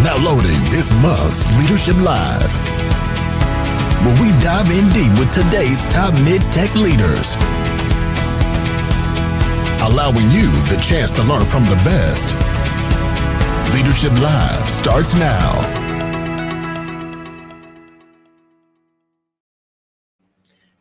Now loading this month's Leadership Live, where we dive in deep with today's top MedTech leaders, allowing you the chance to learn from the best. Leadership Live starts now.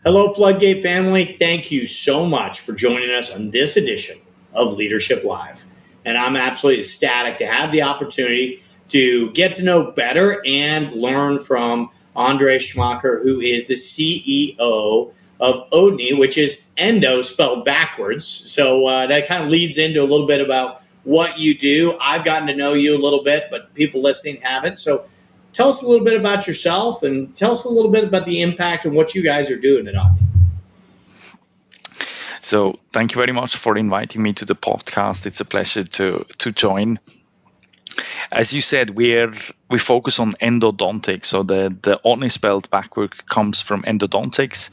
Hello, Floodgate family. Thank you so much for joining us on this edition of Leadership Live. And I'm absolutely ecstatic to have the opportunity to get to know better and learn from Andreas Schmoker, who is the CEO of Odne, which is endo spelled backwards. So that kind of leads into a little bit about what you do. I've gotten to know you a little bit, but people listening haven't. So tell us a little bit about yourself and tell us a little bit about the impact and what you guys are doing at Odne. So thank you very much for inviting me to the podcast. It's a pleasure to join. As you said, we focus on endodontics. So the Odne spelled backward comes from endodontics,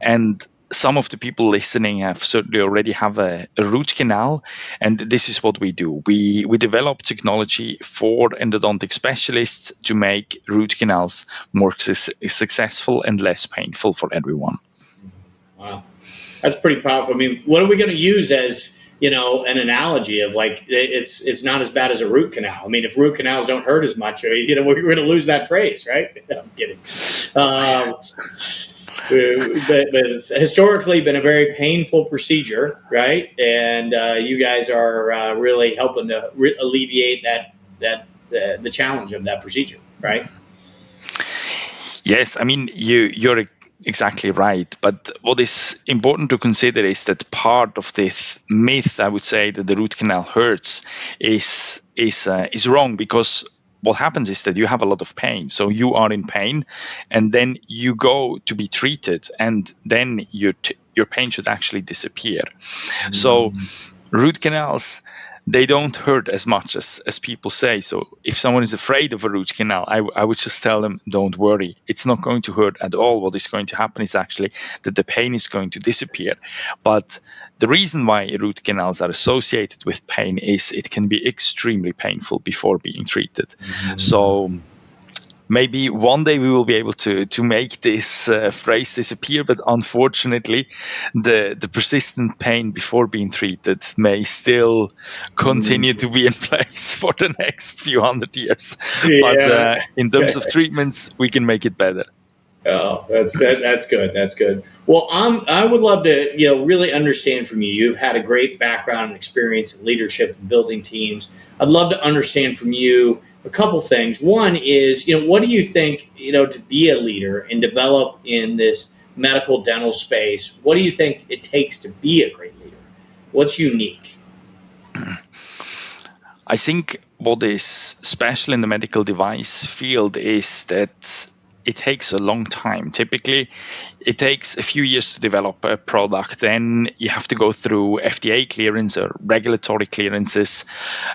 and some of the people listening have certainly already have a root canal, and this is what we do. We develop technology for endodontic specialists to make root canals more successful and less painful for everyone. Wow, that's pretty powerful. I mean, what are we going to use as an analogy of like it's not as bad as a root canal? I mean, if root canals don't hurt as much, we're going to lose that phrase, right? I'm kidding. But it's historically been a very painful procedure, right? And you guys are really helping to alleviate the challenge of that procedure, right? Yes, I mean you're exactly right. But what is important to consider is that part of this myth, I would say, that the root canal hurts is wrong, because what happens is that you have a lot of pain. So you are in pain, and then you go to be treated, and then your pain should actually disappear. So root canals, they don't hurt as much as people say. So if someone is afraid of a root canal, I would just tell them, don't worry. It's not going to hurt at all. What is going to happen is actually that the pain is going to disappear. But the reason why root canals are associated with pain is it can be extremely painful before being treated. So maybe one day we will be able to make this phrase disappear, but unfortunately, the persistent pain before being treated may still continue to be in place for the next few hundred years. Yeah. But in terms of treatments, we can make it better. Oh, that's good. That's good. Well, I would love to really understand from you. You've had a great background and experience in leadership and building teams. I'd love to understand from you a couple things. One is, what do you think, to be a leader and develop in this medical dental space? What do you think it takes to be a great leader? What's unique? I think what is special in the medical device field is that it takes a long time. Typically, it takes a few years to develop a product. Then you have to go through FDA clearance or regulatory clearances,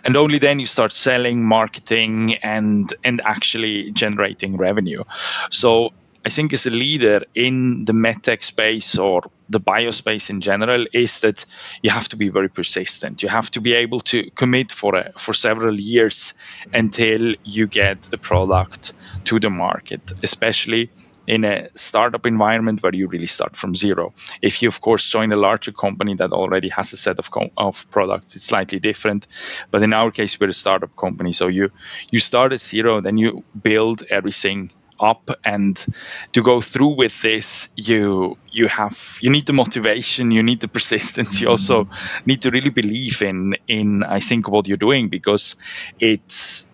and only then you start selling, marketing, and actually generating revenue. So I think as a leader in the MedTech space or the biospace in general is that you have to be very persistent. You have to be able to commit for several years until you get a product to the market, especially in a startup environment where you really start from zero. If you, of course, join a larger company that already has a set of products, it's slightly different. But in our case, we're a startup company. So you start at zero, then you build everything up, and to go through with this, you need the motivation, you need the persistence, you also need to really believe in I think what you're doing, because it's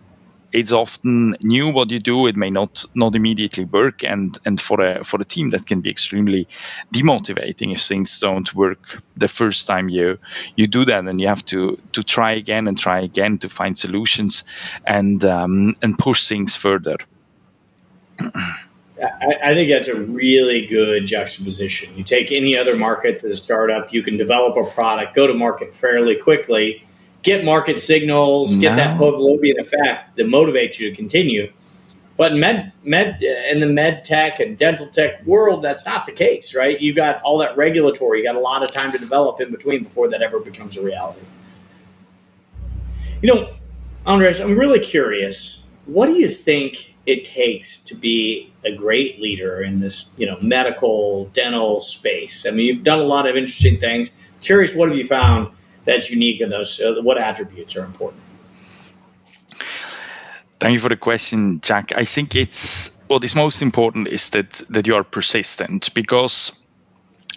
often new what you do. It may not immediately work, and for a team that can be extremely demotivating if things don't work the first time you do that, and you have to try again and try again to find solutions and push things further. I think that's a really good juxtaposition. You take any other markets as a startup, you can develop a product, go to market fairly quickly, get market signals, get that Pavlovian effect that motivates you to continue. But in the med tech and dental tech world, that's not the case, right? You got all that regulatory, you got a lot of time to develop in between before that ever becomes a reality. Andreas, I'm really curious. what do you think it takes to be a great leader in this, medical dental space? I mean, you've done a lot of interesting things. Curious, what have you found that's unique in those? What attributes are important? Thank you for the question, Jack. I think what is most important is that you are persistent, because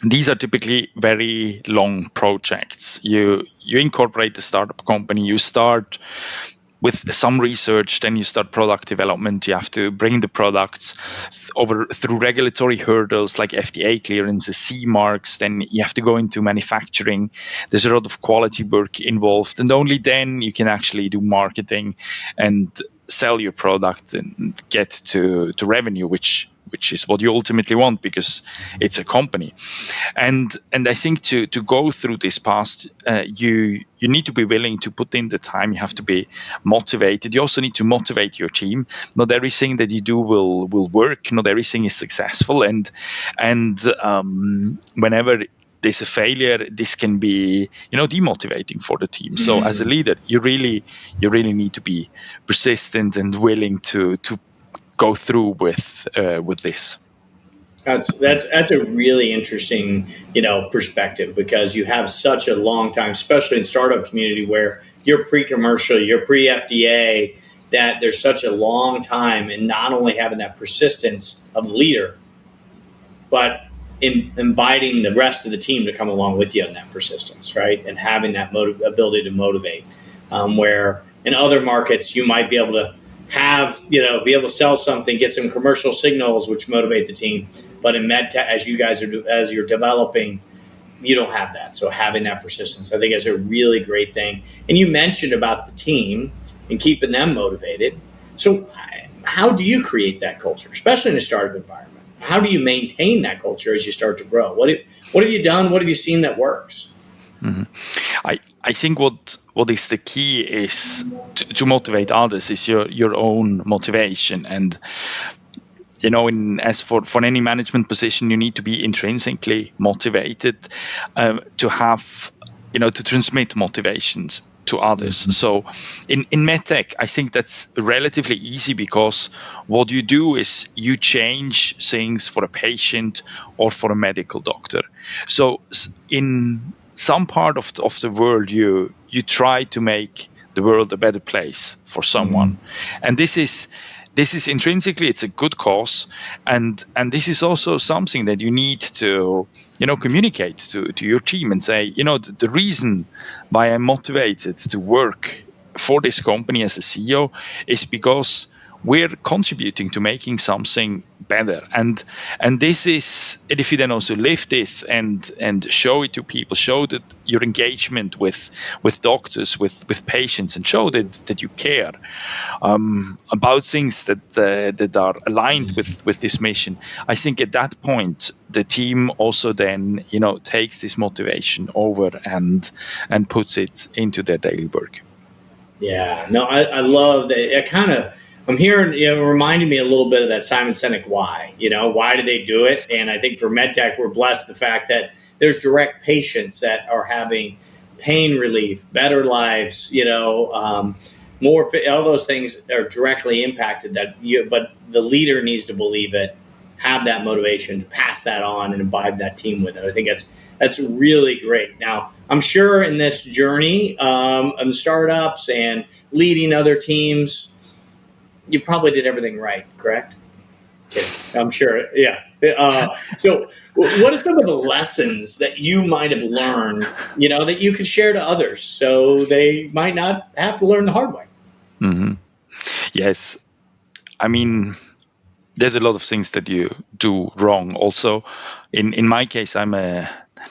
these are typically very long projects. You incorporate the startup company, you start with some research, then you start product development. You have to bring the products over through regulatory hurdles like FDA clearances, CE marks. Then you have to go into manufacturing. There's a lot of quality work involved, and only then you can actually do marketing and sell your product and get to revenue, which is what you ultimately want, because it's a company. And I think to go through this path, you need to be willing to put in the time. You have to be motivated. You also need to motivate your team. Not everything that you do will work. Not everything is successful, and whenever there's a failure, this can be demotivating for the team. So as a leader, you really need to be persistent and willing to go through with this. That's a really interesting perspective, because you have such a long time, especially in startup community, where you're pre-commercial, you're pre-FDA, that there's such a long time in not only having that persistence of the leader, but in inviting the rest of the team to come along with you in that persistence, right? And having that ability to motivate, where in other markets you might be able to be able to sell something, get some commercial signals which motivate the team. But in MedTech, as you're developing, you don't have that. So having that persistence, I think, is a really great thing. And you mentioned about the team and keeping them motivated. So how do you create that culture, especially in a startup environment? How do you maintain that culture as you start to grow? What have you done? What have you seen that works? Mm-hmm. I think what is the key is to motivate others is your own motivation. And as for any management position, you need to be intrinsically motivated to have to transmit motivations to others. Mm-hmm. So in MedTech, I think that's relatively easy, because what you do is you change things for a patient or for a medical doctor. So in some part of the world, you try to make the world a better place for someone. Mm-hmm. And this is intrinsically, it's a good cause, and this is also something that you need to communicate to your team and say, the reason why I'm motivated to work for this company as a CEO is because we're contributing to making something better. And this is, and if you then also live this and show it to people, show that your engagement with doctors, with patients, and show that you care about things that are aligned with this mission, I think at that point the team also then takes this motivation over and puts it into their daily work. Yeah, no, I love that. I'm hearing, reminding me a little bit of that Simon Sinek why. Why do they do it? And I think for MedTech, we're blessed the fact that there's direct patients that are having pain relief, better lives. More, all those things are directly impacted. But the leader needs to believe it, have that motivation to pass that on and imbibe that team with it. I think that's really great. Now, I'm sure in this journey of startups and leading other teams, you probably did everything right, correct? Okay, I'm sure, yeah. So what are some of the lessons that you might have learned, that you could share to others so they might not have to learn the hard way? Mm-hmm. Yes. I mean, there's a lot of things that you do wrong. Also, in my case, I'm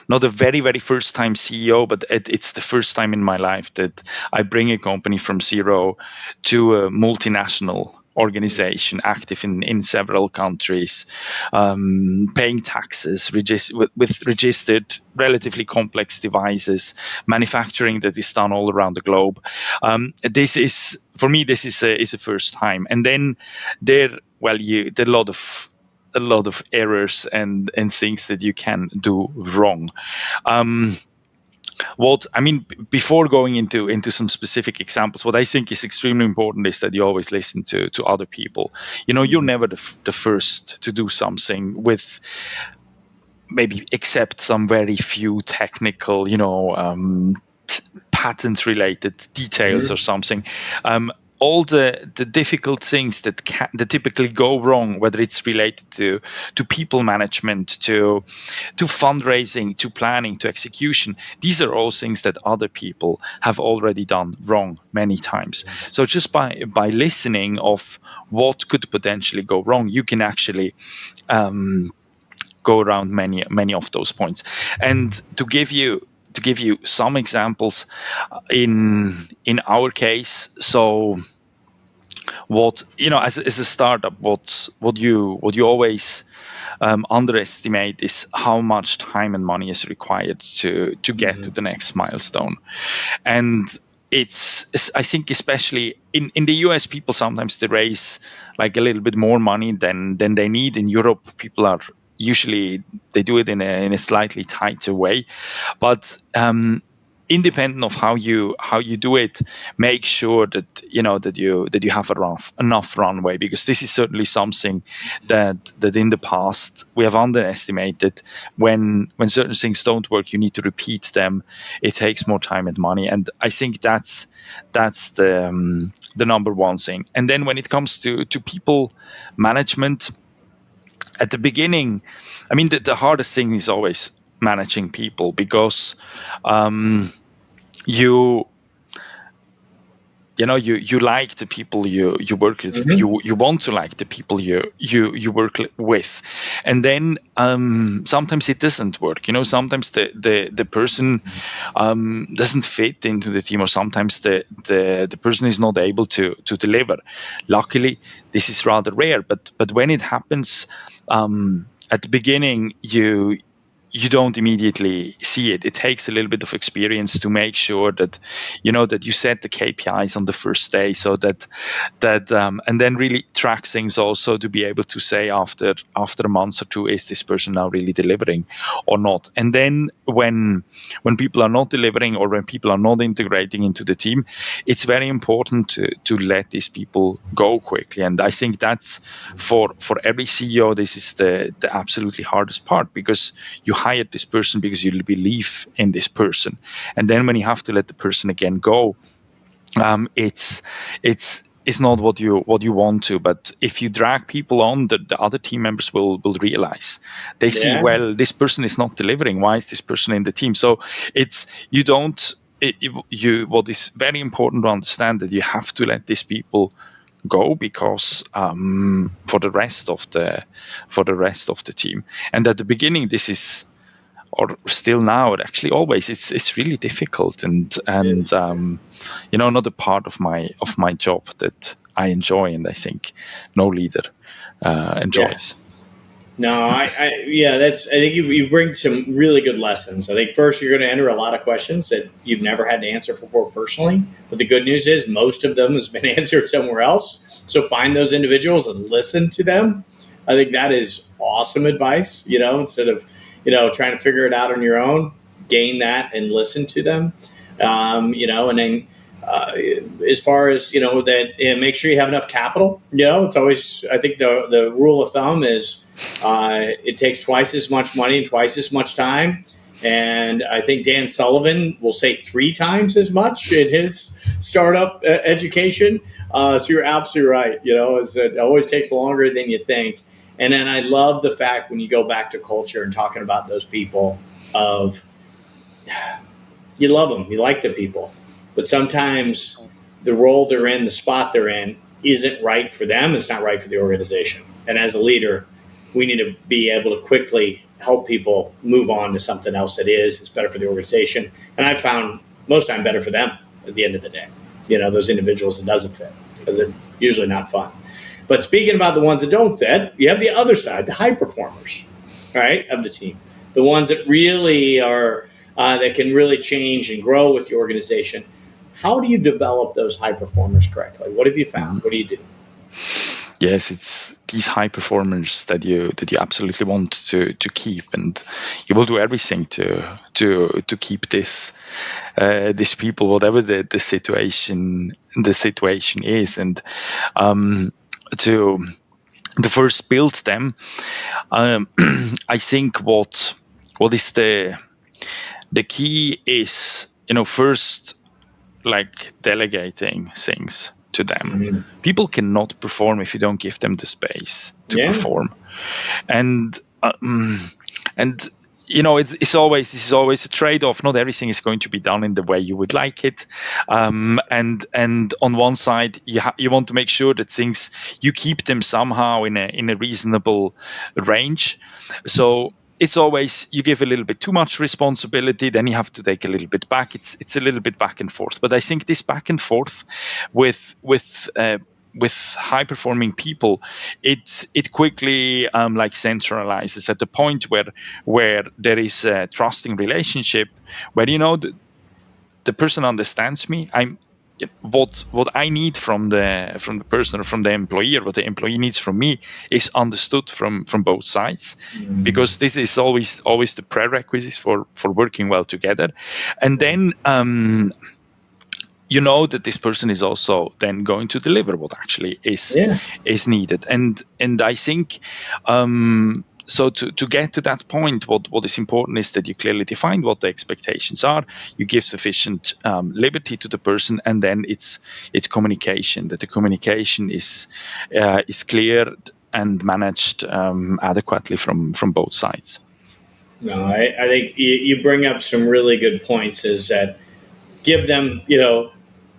not a very, very first time CEO, but it's the first time in my life that I bring a company from zero to a multinational organization active in several countries, paying taxes, with registered relatively complex devices, manufacturing that is done all around the globe. This is, for me, this is a first time. And then there are a lot of errors and things that you can do wrong. what I mean, before going into some specific examples, what I think is extremely important is that you always listen to other people. You're never the first to do something with, maybe except some very few technical, patent related details or something. All the difficult things that typically go wrong, whether it's related to people management, to fundraising, to planning, to execution, these are all things that other people have already done wrong many times. So just by listening of what could potentially go wrong, you can actually go around many of those points. And to give you some examples, in our case, so what as a startup, what you always underestimate is how much time and money is required to get to the next milestone. And I think, especially in the US, people sometimes they raise like a little bit more money than they need. In Europe, people are usually, they do it in a slightly tighter way. But independent of how you do it, make sure that you have enough runway, because this is certainly something that in the past we have underestimated. When certain things don't work, you need to repeat them. It takes more time and money, and I think that's the number one thing. And then when it comes to people management, at the beginning, I mean, the hardest thing is always managing people, because you you like the people you work with. You want to like the people you work with. And then sometimes it doesn't work. Sometimes the person doesn't fit into the team, or sometimes the person is not able to deliver. Luckily, this is rather rare, but when it happens, at the beginning, you don't immediately see it. It takes a little bit of experience to make sure that that you set the KPIs on the first day, so that and then really track things also, to be able to say after a month or two, is this person now really delivering or not? And then when people are not delivering, or when people are not integrating into the team, it's very important to let these people go quickly. And I think that's for every CEO, this is the absolutely hardest part, because you hired this person because you believe in this person, and then when you have to let the person again go, it's not what you want to. But if you drag people on, the other team members will realize. They see, well, this person is not delivering. Why is this person in the team? So it's you don't you what is very important to understand, that you have to let these people go, because for the rest of the team. And at the beginning, this is, or still now, actually always, it's really difficult, and not a part of my job that I enjoy, and I think no leader enjoys. No, I think you bring some really good lessons. I think first, you're going to enter a lot of questions that you've never had to answer before personally. But the good news is most of them has been answered somewhere else. So find those individuals and listen to them. I think that is awesome advice. Instead of trying to figure it out on your own, gain that and listen to them. And then as far as that, make sure you have enough capital. It's always, I think the rule of thumb is it takes twice as much money and twice as much time. And I think Dan Sullivan will say 3 times as much in his startup education. So you're absolutely right. It always takes longer than you think. And then I love the fact, when you go back to culture and talking about those people, of you love them, you like the people, but sometimes the role they're in, the spot they're in, isn't right for them. It's not right for the organization. And as a leader, we need to be able to quickly help people move on to something else that's better for the organization. And I've found most time better for them at the end of the day. Those individuals that doesn't fit, because they're usually not fun. But speaking about the ones that don't fit, you have the other side, the high performers, right, of the team. The ones that really are, that can really change and grow with the organization. How do you develop those high performers correctly? What have you found? What do you do? yes, it's these high performers that you absolutely want to keep, and you will do everything to keep these people, whatever the situation is, and to first build them. I think what is the key is, first, like, delegating things to them. Mhm. People cannot perform if you don't give them the space to Yeah. perform. And and this is always a trade-off. Not everything is going to be done in the way you would like it. And on one side, you want to make sure that things, you keep them somehow in a reasonable range. So it's always, you give a little bit too much responsibility, then you have to take a little bit back. It's a little bit back and forth. But I think this back and forth with high performing people, it quickly like centralizes at the point where there is a trusting relationship, where the person understands me. What I need from the person, or from the employee, or what the employee needs from me, is understood from both sides, Mhm. because this is always the prerequisite for working well together. And then that this person is also then going to deliver what actually Yeah. is needed. And I think, so to get to that point, what is important is that you clearly define what the expectations are, you give sufficient liberty to the person, and then it's communication, that the communication is clear and managed adequately from both sides. No, I think you bring up some really good points. Is that give them,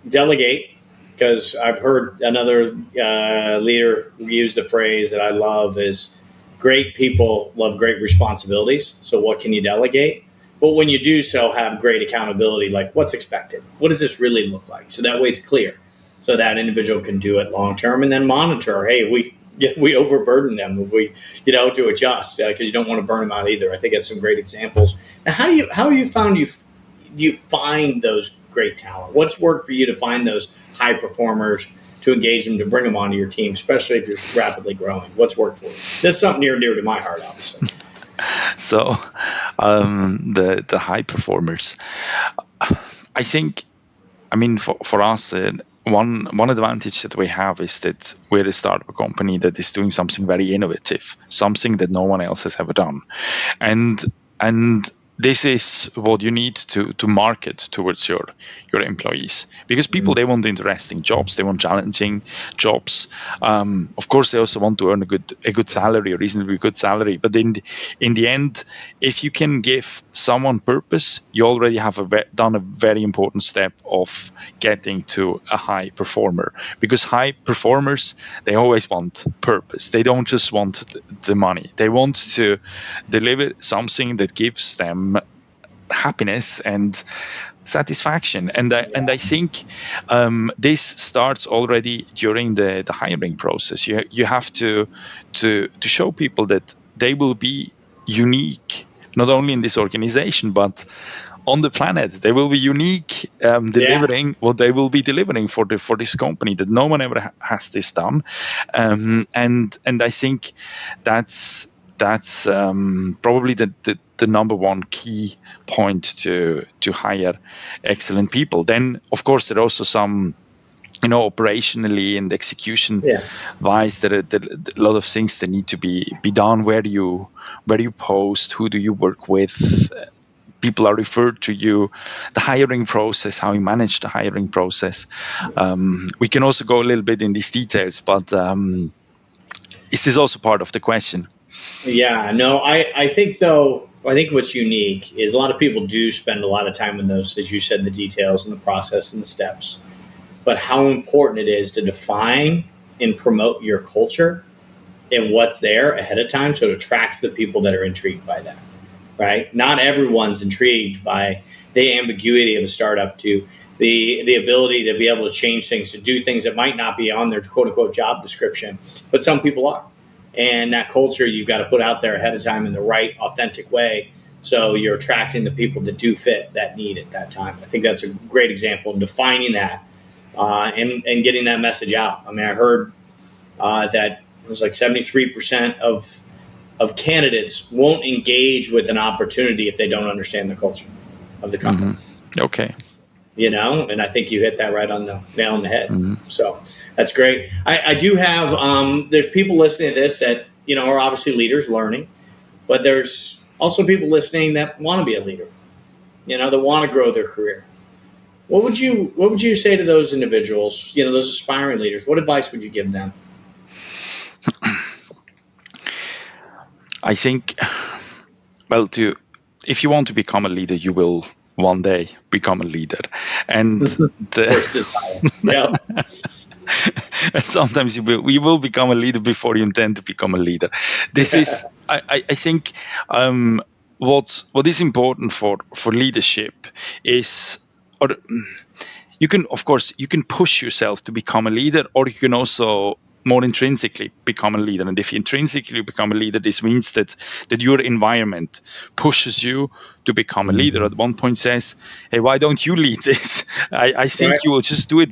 delegate, because I've heard another leader use the phrase that I love is great people love great responsibilities. So what can you delegate? But when you do so, have great accountability, like what's expected. What does this really look like? So that way it's clear, so that individual can do it long term, and then monitor. Hey, we overburden them if we to adjust, because you don't want to burn them out either. I think that's some great examples. Now, how you found you find those great talent? What's worked for you to find those high performers, to engage them, to bring them onto your team, especially if you're rapidly growing? What's worked for you? This is something near and dear to my heart, obviously. So the high performers, I think, for us, one advantage that we have is that we're a startup company that is doing something very innovative, something that no one else has ever done, and and this is what you need to market towards your employees, because people, they want interesting jobs, they want challenging jobs. Of course, they also want to earn a good salary, a reasonably good salary. But in the end, if you can give someone purpose, you already have done a very important step of getting to a high performer. Because high performers, they always want purpose. They don't just want the money. They want to deliver something that gives them happiness and satisfaction. And I think this starts already during the hiring process. You have to show people that they will be unique, not only in this organization but on the planet. They will be unique, Yeah. delivering what they will be delivering for this company, that no one ever has this done. And I think that's probably the number one key point to hire excellent people. Then, of course, there are also some, operationally and execution Yeah. wise, there are a lot of things that need to be done. Where you post, who do you work with, people are referred to you, the hiring process, how you manage the hiring process. We can also go a little bit in these details, but is this also part of the question? Yeah, no, I think though, I think what's unique is a lot of people do spend a lot of time in those, as you said, the details and the process and the steps, but how important it is to define and promote your culture and what's there ahead of time, so it attracts the people that are intrigued by that, right? Not everyone's intrigued by the ambiguity of a startup, to the ability to be able to change things, to do things that might not be on their quote unquote job description, but some people are. And that culture you've got to put out there ahead of time in the right, authentic way, so you're attracting the people that do fit that need at that time. I think that's a great example in defining that, and getting that message out. I mean, I heard that it was like 73% of candidates won't engage with an opportunity if they don't understand the culture of the company. Okay. And I think you hit that right on the nail on the head. So that's great. I do have, there's people listening to this that, are obviously leaders learning, but there's also people listening that want to be a leader, that want to grow their career. What would you say to those individuals, those aspiring leaders? What advice would you give them? I think, if you want to become a leader, you will one day become a leader. And First desire. Yeah. and sometimes you will become a leader before you intend to become a leader. This is, I think, what is important for leadership is, or you can, of course, you can push yourself to become a leader, or you can also more intrinsically become a leader. And if you intrinsically become a leader, this means that your environment pushes you to become a leader. At one point says, hey, why don't you lead this? I think Right. you will just do it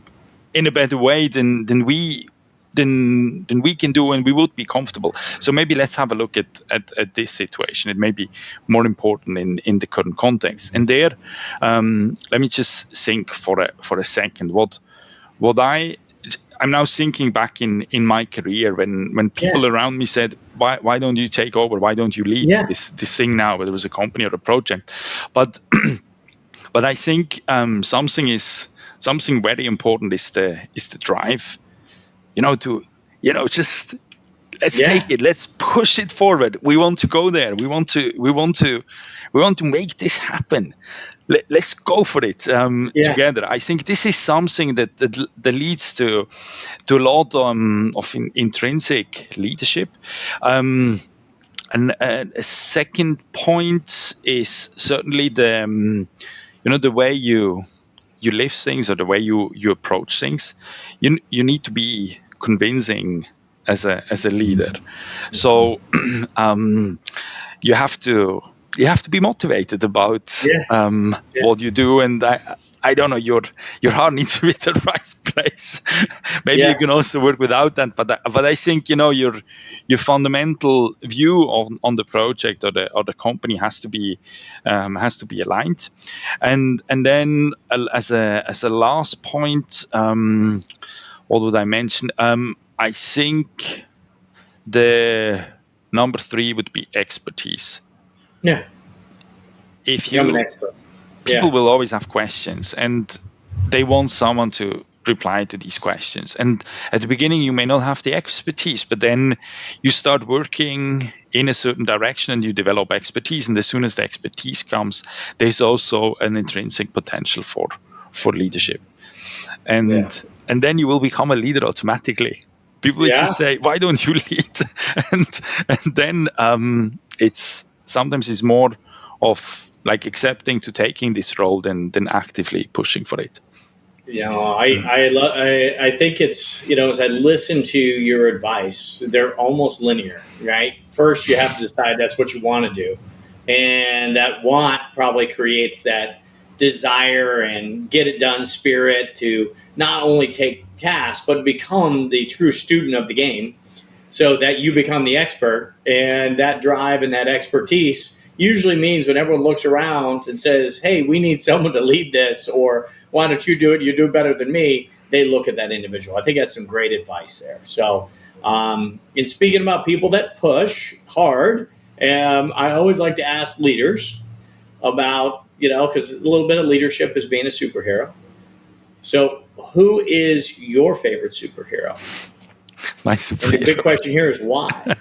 in a better way than we can do, and we would be comfortable. So maybe let's have a look at this situation. It may be more important in the current context. And there, let me just think for a second. What I'm now thinking back in my career when people around me said, why don't you take over? Why don't you lead this thing now, whether it was a company or a project? But but I think something very important is the drive. Just let's take it. Let's push it forward. We want to go there. We want to make this happen. Let's go for it together. I think this is something that leads to a lot of intrinsic leadership. And a second point is certainly the way you live things, or the way you approach things. You need to be convincing as a leader. So you have to be motivated about what you do. And I don't know, your heart needs to be at the right place. Maybe you can also work without that, but I think your fundamental view on the project or the company has to be aligned. And then as a last point, what would I mention? I think the number 3 would be expertise. Yeah. If Become an expert. People will always have questions, and they want someone to reply to these questions. And at the beginning, you may not have the expertise, but then you start working in a certain direction and you develop expertise. And as soon as the expertise comes, there's also an intrinsic potential for leadership. And then you will become a leader automatically. People just say, why don't you lead? and then sometimes it's more of like accepting to taking this role than actively pushing for it. I think it's, as I listen to your advice, they're almost linear, right? First, you have to decide that's what you want to do. And that want probably creates that desire and get it done spirit to not only take tasks, but become the true student of the game, so that you become the expert. And that drive and that expertise usually means when everyone looks around and says, hey, we need someone to lead this, or why don't you do it? You do it better than me. They look at that individual. I think that's some great advice there. So in speaking about people that push hard, I always like to ask leaders about, because a little bit of leadership is being a superhero. So who is your favorite superhero? My superhero. And the big question here is why?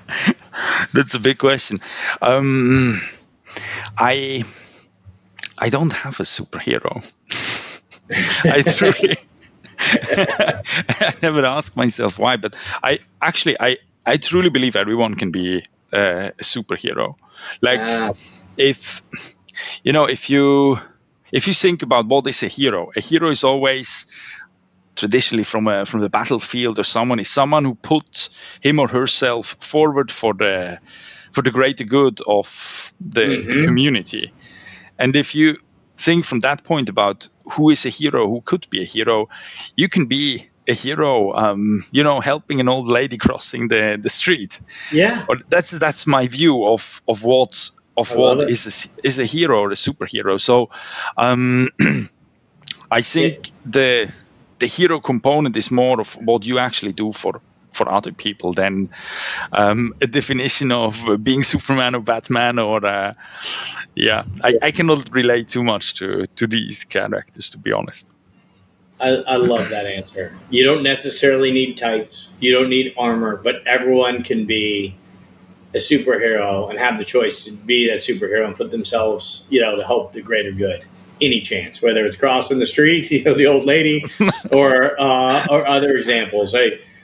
That's a big question. I don't have a superhero. I never ask myself why, but I truly believe everyone can be a superhero. Like if you think about what is a hero is always traditionally from the battlefield, or someone who puts him or herself forward for the greater good of the community. And if you think from that point about who is a hero, who could be a hero, you can be a hero, helping an old lady crossing the street. Yeah, Or that's my view of what I love it. is a hero or a superhero. So um, I Yeah, think the hero component is more of what you actually do for other people than a definition of being Superman or Batman or I cannot relate too much to these characters, to be honest. I love that answer. You don't necessarily need tights, you don't need armor, but everyone can be a superhero and have the choice to be a superhero and put themselves, to help the greater good. Any chance, whether it's crossing the street, the old lady, or other examples.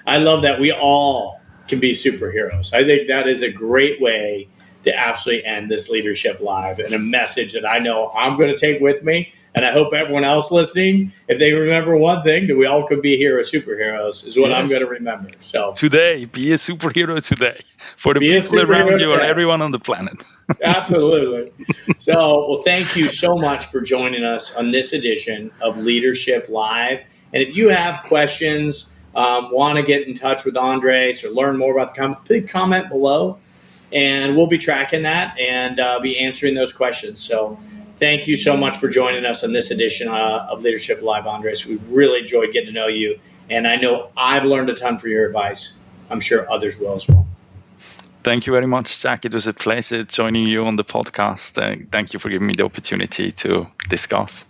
I love that we all can be superheroes. I think that is a great way to absolutely end this leadership live, and a message that I know I'm going to take with me. And I hope everyone else listening, if they remember one thing, that we all could be superheroes, is what I'm Yes. going to remember. So Today, be a superhero today for the be a people around superhero you or today. everyone on the planet. Absolutely. So, well, thank you so much for joining us on this edition of Leadership Live. And if you have questions, want to get in touch with Andres or learn more about the company, please comment below, and we'll be tracking that and be answering those questions. So, thank you so much for joining us on this edition of Leadership Live, Andres. We've really enjoyed getting to know you, and I know I've learned a ton from your advice. I'm sure others will as well. Thank you very much, Jack. It was a pleasure joining you on the podcast. Thank you for giving me the opportunity to discuss.